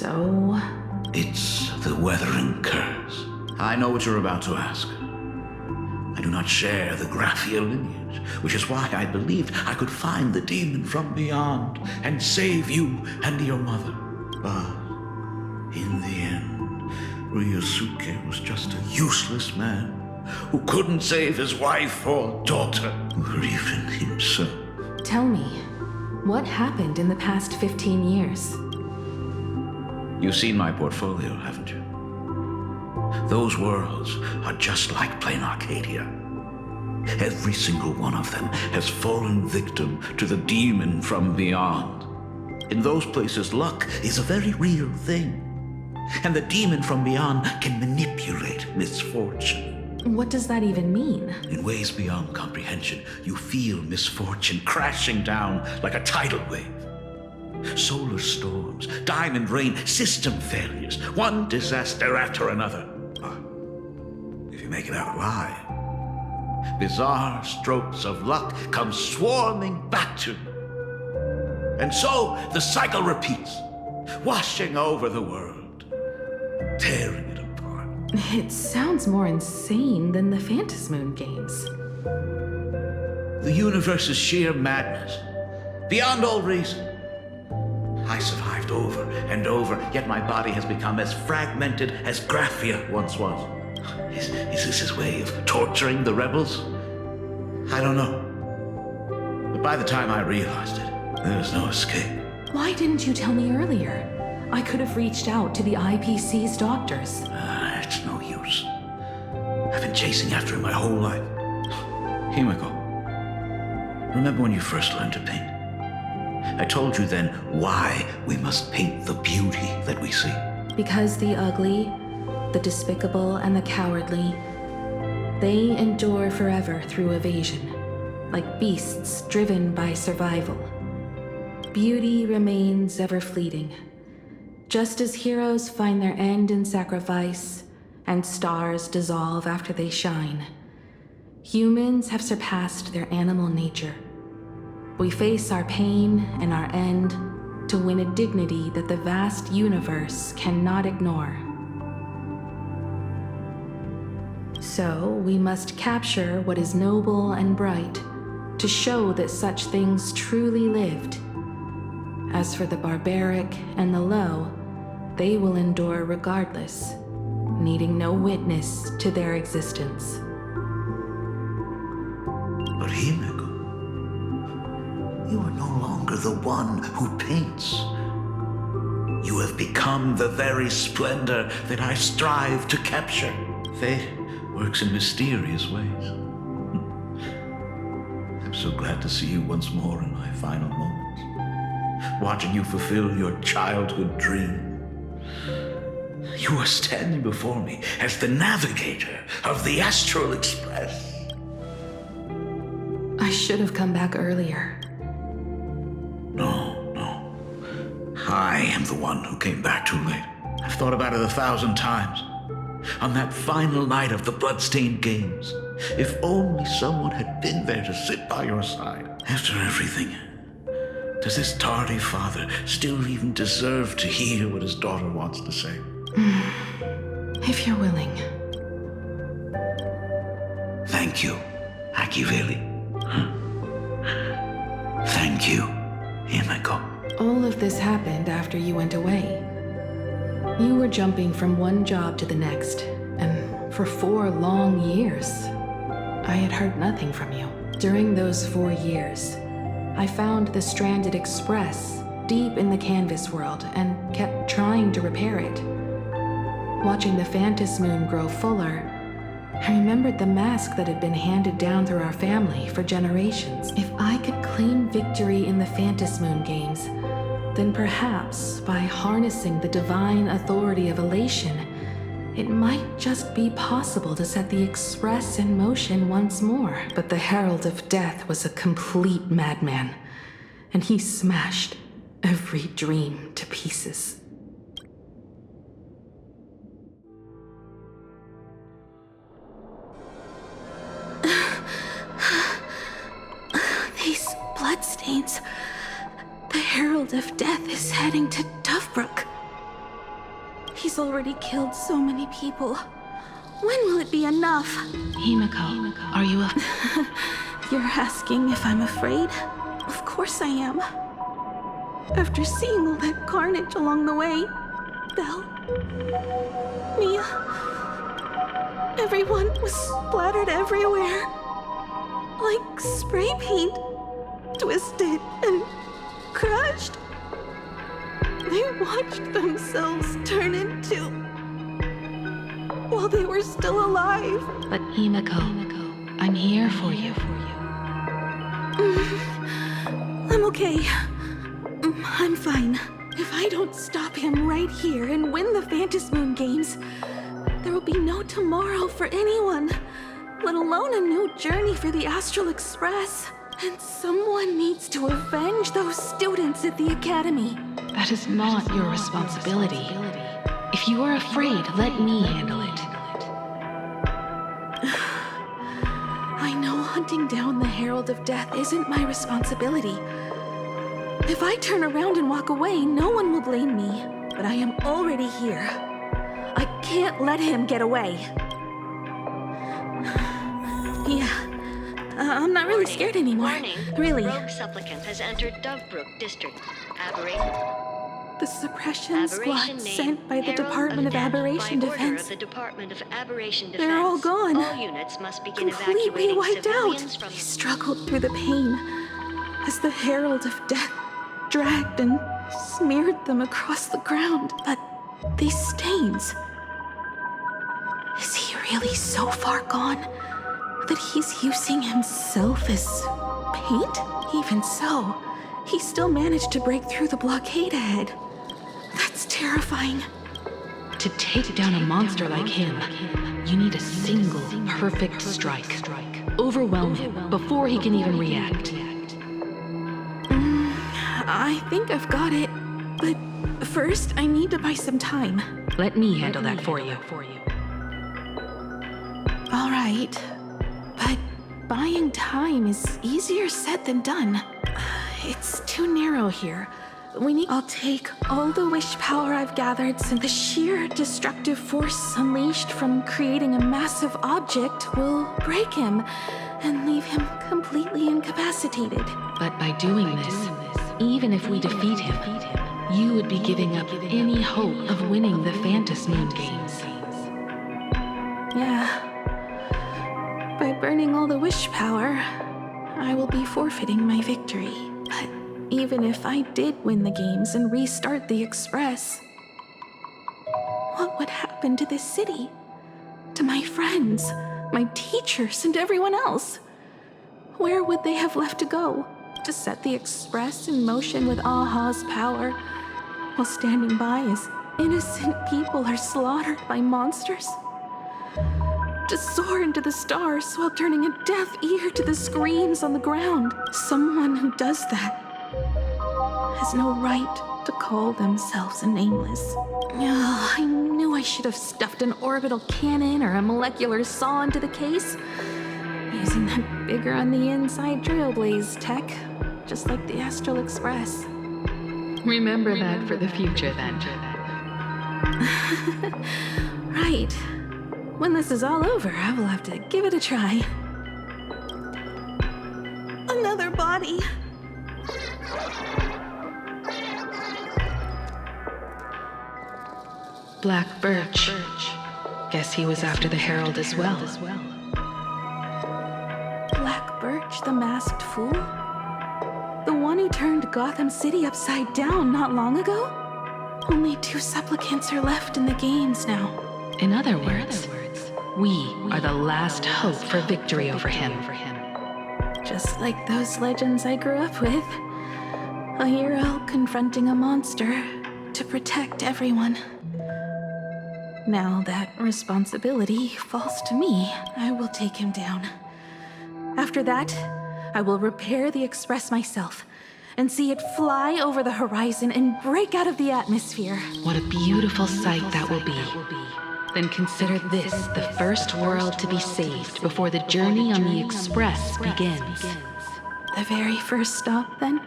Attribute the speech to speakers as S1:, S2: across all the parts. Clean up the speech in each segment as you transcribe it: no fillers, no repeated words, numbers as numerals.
S1: So?
S2: It's the weathering curse. I know what you're about to ask. I do not share the Graphia lineage, which is why I believed I could find the demon from beyond and save you and your mother. But in the end, Ryosuke was just a useless man who couldn't save his wife or daughter, or even himself.
S1: Tell me, what happened in the past 15 years?
S2: You've seen my portfolio, haven't you? Those worlds are just like plain Arcadia. Every single one of them has fallen victim to the demon from beyond. In those places, luck is a very real thing. And the demon from beyond can manipulate misfortune.
S1: What does that even mean?
S2: In ways beyond comprehension, you feel misfortune crashing down like a tidal wave. Solar storms, diamond rain, system failures, one disaster after another. If you make it out alive, bizarre strokes of luck come swarming back to you. And so the cycle repeats, washing over the world, tearing it apart.
S1: It sounds more insane than the Phantasmoon games.
S2: The universe is sheer madness, beyond all reason. I survived over and over, yet my body has become as fragmented as Graphia once was. Is this his way of torturing the rebels? I don't know. But by the time I realized it, there was no escape.
S1: Why didn't you tell me earlier? I could have reached out to the IPC's doctors.
S2: It's no use. I've been chasing after him my whole life. Himeko, remember when you first learned to paint? I told you then why we must paint the beauty that we see.
S1: Because the ugly, the despicable, and the cowardly, they endure forever through evasion, like beasts driven by survival. Beauty remains ever fleeting, just as heroes find their end in sacrifice, and stars dissolve after they shine. Humans have surpassed their animal nature. We face our pain and our end to win a dignity that the vast universe cannot ignore. So we must capture what is noble and bright to show that such things truly lived. As for the barbaric and the low, they will endure regardless, needing no witness to their existence.
S2: But Himeko, you are no longer the one who paints. You have become the very splendor that I strive to capture. Fate works in mysterious ways. I'm so glad to see you once more in my final moments, watching you fulfill your childhood dream. You are standing before me as the navigator of the Astral Express.
S1: I should have come back earlier.
S2: No. I am the one who came back too late. I've thought about it 1,000 times. On that final night of the bloodstained games, if only someone had been there to sit by your side. After everything, does this tardy father still even deserve to hear what his daughter wants to say?
S1: If you're willing.
S2: Thank you, Akiveli. Thank you, Himeko.
S1: All of this happened after you went away. You were jumping from one job to the next, and for 4 long years, I had heard nothing from you. During those 4 years, I found the stranded express deep in the canvas world and kept trying to repair it. Watching the Phantasmoon grow fuller, I remembered the mask that had been handed down through our family for generations. If I could claim victory in the Phantasmoon games, then perhaps by harnessing the divine authority of elation, it might just be possible to set the Express in motion once more. But the Herald of Death was a complete madman, and he smashed every dream to pieces. These bloodstains. The Herald of Death is heading to Dovebrook.
S3: He's already killed so many people. When will it be enough?
S1: Himeko, are you
S3: You're asking if I'm afraid? Of course I am. After seeing all that carnage along the way, Belle, Mia, everyone was splattered everywhere. Like spray paint, twisted and crushed. They watched themselves turn into... while they were still alive.
S1: But Himeko, I'm here for you.
S3: I'm okay. I'm fine. If I don't stop him right here and win the Phantom Moon Games, there will be no tomorrow for anyone, let alone a new journey for the Astral Express. And someone needs to avenge those students at the Academy.
S1: That is not your responsibility. If you are afraid, let me handle it.
S3: I know hunting down the Herald of Death isn't my responsibility. If I turn around and walk away, no one will blame me. But I am already here. I can't let him get away. Yeah, I'm not really scared anymore.
S4: Warning.
S3: Really.
S4: Rogue supplicant has entered Dovebrook District.
S3: The suppression squad
S4: Aberration name,
S3: sent by the
S4: Herald
S3: Department of
S4: Death.
S3: Aberration
S4: By order
S3: Defense.
S4: of the Department of Aberration
S3: They're all
S4: Defense.
S3: gone.
S4: All units must begin
S3: Completely
S4: evacuating
S3: wiped out.
S4: civilians from...
S3: He struggled through the pain as the Herald of Death dragged and smeared them across the ground. But these stains... is he really so far gone that he's using himself as paint? Even so, he still managed to break through the blockade ahead. That's terrifying.
S1: To take down a monster like him, you need a single perfect strike. Overwhelm him before he can even react.
S3: I think I've got it. But first, I need to buy some time.
S1: Let me handle that for you.
S3: All right. But buying time is easier said than done. It's too narrow here. I'll take all the wish power I've gathered since the sheer destructive force unleashed from creating a massive object will break him and leave him completely incapacitated.
S1: But by doing this, even if we defeat him, you would be giving up any hope of winning the Phantom Moon Games.
S3: Yeah. By burning all the wish power, I will be forfeiting my victory. But even if I did win the games and restart the Express, what would happen to this city? To my friends, my teachers, and everyone else? Where would they have left to go? To set the Express in motion with Aha's power, while standing by as innocent people are slaughtered by monsters? To soar into the stars while turning a deaf ear to the screams on the ground? Someone who does that has no right to call themselves a nameless. Oh, I knew I should have stuffed an orbital cannon or a molecular saw into the case, using that bigger on the inside trailblaze tech, just like the Astral Express.
S1: Remember that for the future, then.
S3: Right. When this is all over, I will have to give it a try. Another body.
S1: Black Birch. Guess he was after the Herald as well.
S3: Black Birch, the masked fool? The one who turned Gotham City upside down not long ago? Only 2 supplicants are left in the games now.
S1: In other words, we are the last hope for victory over him.
S3: Just like those legends I grew up with. A hero confronting a monster to protect everyone. Now that responsibility falls to me, I will take him down. After that, I will repair the Express myself and see it fly over the horizon and break out of the atmosphere.
S1: What a beautiful sight that will be. Then consider this the first world to be saved before the journey on the Express begins.
S3: The very first stop, then?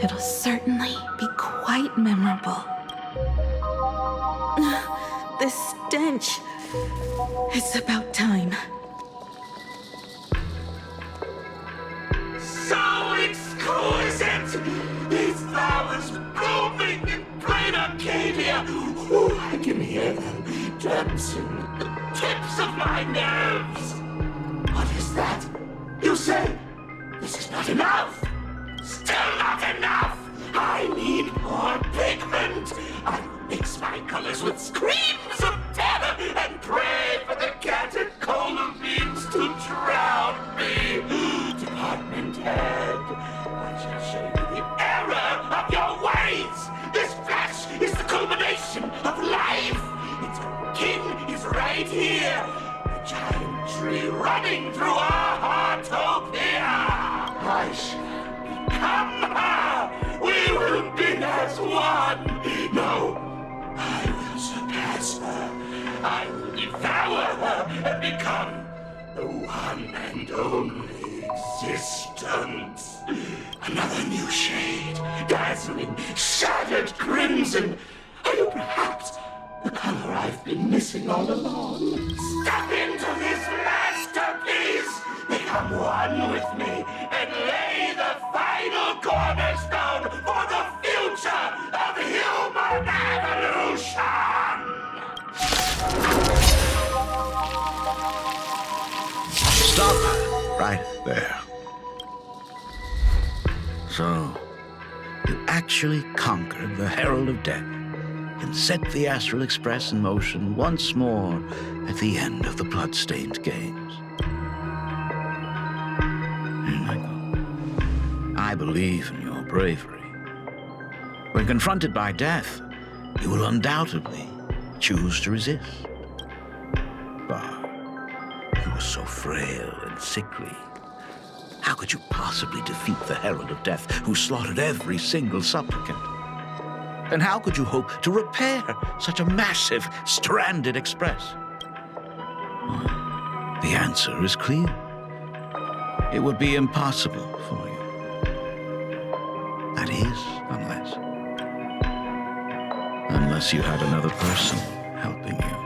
S3: It'll certainly be quite memorable. this stench. It's about time.
S5: So exquisite! These flowers blooming in plain Arcadia! Ooh, I can hear them dancing at the tips of my nerves! What is that? You say this is not enough? Still not enough! I need more pigment! I will mix my colors with screams of terror and pray for the catecholamines beams to drown me! Department head, I shall show you the error of your ways! This flesh is the culmination of life! Its kin is right here! The giant tree running through our heartopia! I shall become her! We will be as one! No, I will surpass her! I will devour her and become the one and only existence! Another new shade, dazzling, shattered crimson! Are you perhaps the color I've been missing all along? Step into this masterpiece! Become one with me and lay the final cornerstone for the future of human evolution!
S2: Stop right there. So, you actually conquered the Herald of Death and set the Astral Express in motion once more at the end of the bloodstained games. Himeko, I believe in your bravery. When confronted by death, you will undoubtedly choose to resist. But you were so frail and sickly. How could you possibly defeat the Herald of Death who slaughtered every single supplicant? And how could you hope to repair such a massive, stranded express? Well, the answer is clear. It would be impossible for you. That is, unless you had another person helping you.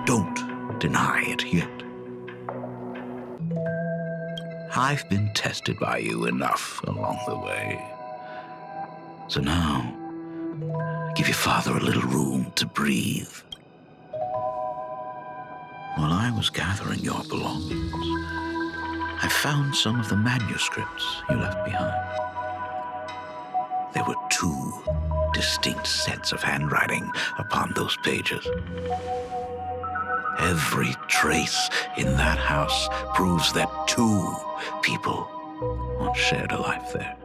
S2: Don't deny it yet. I've been tested by you enough along the way. So now, give your father a little room to breathe. While I was gathering your belongings, I found some of the manuscripts you left behind. There were 2 distinct sets of handwriting upon those pages. Every trace in that house proves that 2 people once shared a life there.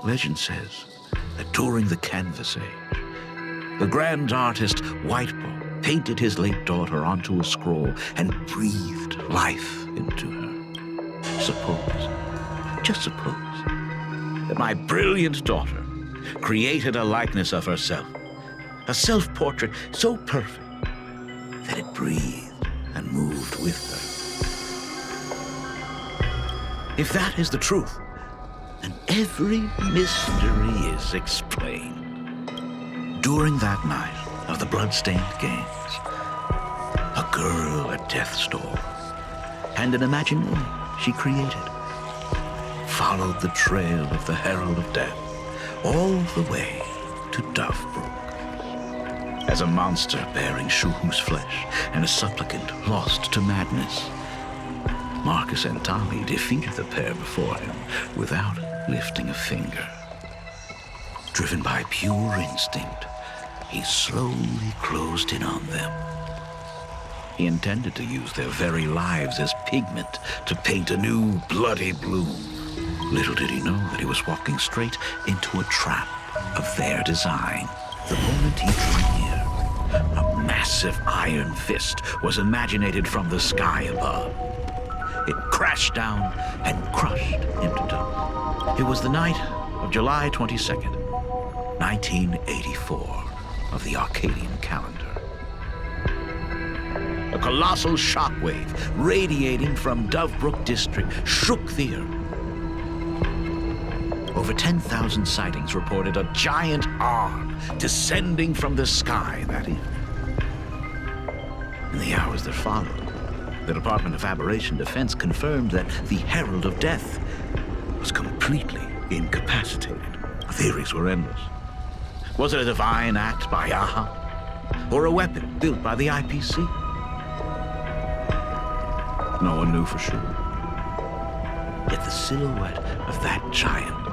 S2: Legend says that during the Canvas Age, the grand artist Whiteball painted his late daughter onto a scroll and breathed life into her. Just suppose, that my brilliant daughter created a likeness of herself, a self-portrait so perfect that it breathed and moved with her. If that is the truth, then every mystery is explained. During that night of the bloodstained games, a girl at death's door and an imaginary she created followed the trail of the Herald of Death all the way to Dovebrook. As a monster bearing Shuhu's flesh and a supplicant lost to madness, Marcus and Tali defeated the pair before him without lifting a finger. Driven by pure instinct, he slowly closed in on them. He intended to use their very lives as pigment to paint a new bloody blue. Little did he know that he was walking straight into a trap of their design. The moment he drew near, a massive iron fist was imaginated from the sky above. It crashed down and crushed him to dust. It was the night of July 22nd, 1984 of the Arcadian calendar. A colossal shockwave radiating from Dovebrook District shook the earth. over 10,000 sightings reported a giant arm descending from the sky that evening. In the hours that followed, the Department of Aberration Defense confirmed that the Herald of Death was completely incapacitated. The theories were endless. Was it a divine act by Yaha? Or a weapon built by the IPC? No one knew for sure. Yet the silhouette of that giant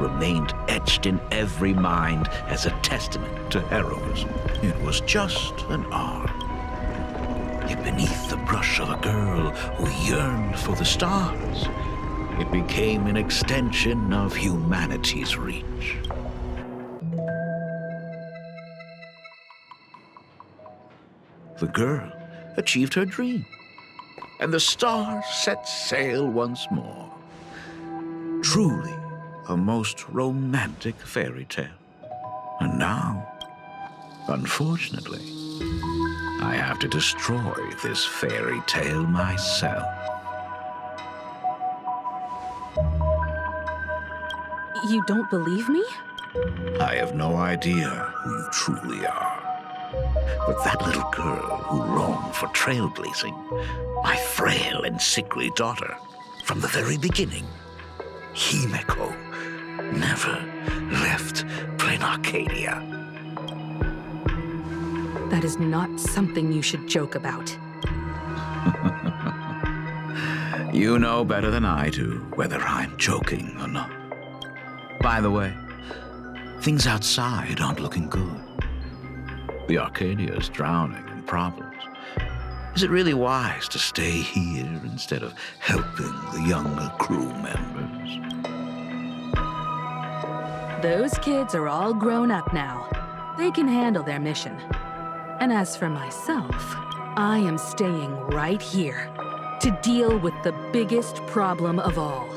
S2: remained etched in every mind as a testament to heroism. It was just an arm. Yet beneath the brush of a girl who yearned for the stars, it became an extension of humanity's reach. The girl achieved her dream, and the stars set sail once more. Truly a most romantic fairy tale. And now, unfortunately, I have to destroy this fairy tale myself.
S3: You don't believe me?
S2: I have no idea who you truly are. But that little girl who longed for trailblazing, my frail and sickly daughter, from the very beginning, Himeko, never left Plain Arcadia.
S3: That is not something you should joke about.
S2: You know better than I do whether I'm joking or not. By the way, things outside aren't looking good. The Arcadia is drowning in problems. Is it really wise to stay here instead of helping the younger crew members?
S3: Those kids are all grown up now. They can handle their mission. And as for myself, I am staying right here to deal with the biggest problem of all.